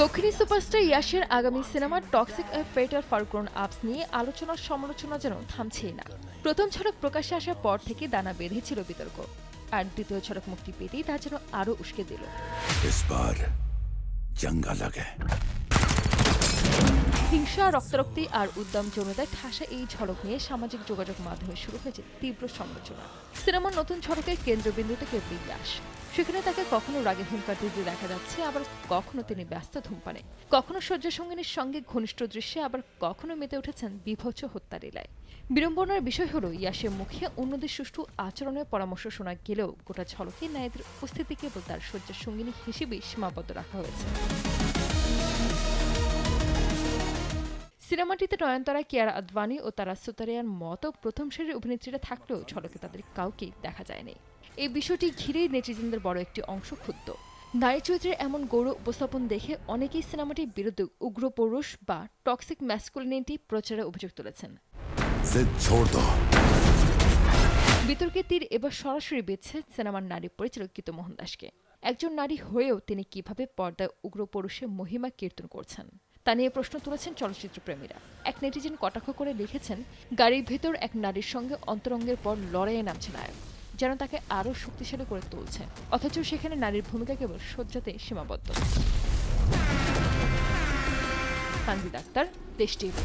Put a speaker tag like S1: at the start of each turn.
S1: দক্ষিণী সুপারস্টার ইয়াশের আগামী cinema toxic foetal for grown আপস নিয়ে আলোচনা সমালোচনা যেন থামছেই না। প্রথম ঝলক প্রকাশ্যে আসার পর থেকে দানা বেঁধেছিল বিতর্ক, আর দ্বিতীয় ঝলক মুক্তি পেতেই তা যেন আরো উস্কে দিল। হিংসা, রক্তারক্তি আর উদ্দাম যৌনতায় ঠাসা এই ঝলক নিয়ে সামাজিক যোগাযোগ মাধ্যমে শুরু হয়েছে তীব্র সমালোচনা। সিনেমার নতুন ঝলকের কেন্দ্রবিন্দু থেকে ইয়াশ, সেখানে তাকে কখনো রাগে হুঙ্কার দিতে দেখা যাচ্ছে, আবার কখনো তিনি ব্যস্ত ধূমপানে, কখনো শয্যাসঙ্গিনীর সঙ্গে ঘনিষ্ঠ দৃশ্যে, আবার কখনো মেতে উঠেছেন বীভৎস হত্যালীলায়। বিড়ম্বনার বিষয় হলো ইয়াশের মুখে অন্যদের সুষ্ঠু আচরণের পরামর্শ শোনা গেলেও গোটা ঝলকে নায়কদের উপস্থিতি কেবল তার শয্যাসঙ্গিনী হিসেবেই সীমাবদ্ধ রাখা হয়েছে। সিনেমাটিতে নয়নতারা, কিয়ারা আদভানি ও তারা সুতারিয়ার মতো প্রথম সারির অভিনেত্রীরা থাকলেও ঝলকে তাদের কাউকেই দেখা যায়নি। এই বিষয়টি ঘিরেই নেটিজেনদের বড় একটি অংশ ক্ষুব্ধ। নারী চরিত্রের এমন গৌর উপস্থাপন দেখে অনেকেই সিনেমাটির বিরুদ্ধে উগ্র পৌরুষ বা টক্সিক ম্যাসকুলিনিটি প্রচারে অভিযোগ তুলেছেন। বিতর্কের তীর এবার সরাসরি বিঁধছে সিনেমার নারী পরিচালক গীতু মোহন দাসকে। একজন নারী হয়েও তিনি কিভাবে পর্দায় উগ্র পৌরুষের মহিমা কীর্তন করছেন তা নিয়ে প্রশ্ন তুলেছেন চলচ্চিত্র প্রেমীরা। এক নেটিজেন কটাক্ষ করে লিখেছেন, গাড়ির ভেতর এক নারীর সঙ্গে অন্তরঙ্গের পর লড়াইয়ে নামছে নায়ক, যেন তাকে আরও শক্তিশালী করে তুলছে, অথচ সেখানে নারীর ভূমিকা কেবল সজ্জাতে সীমাবদ্ধ। তানভীর আক্তার, দেশ টিভি।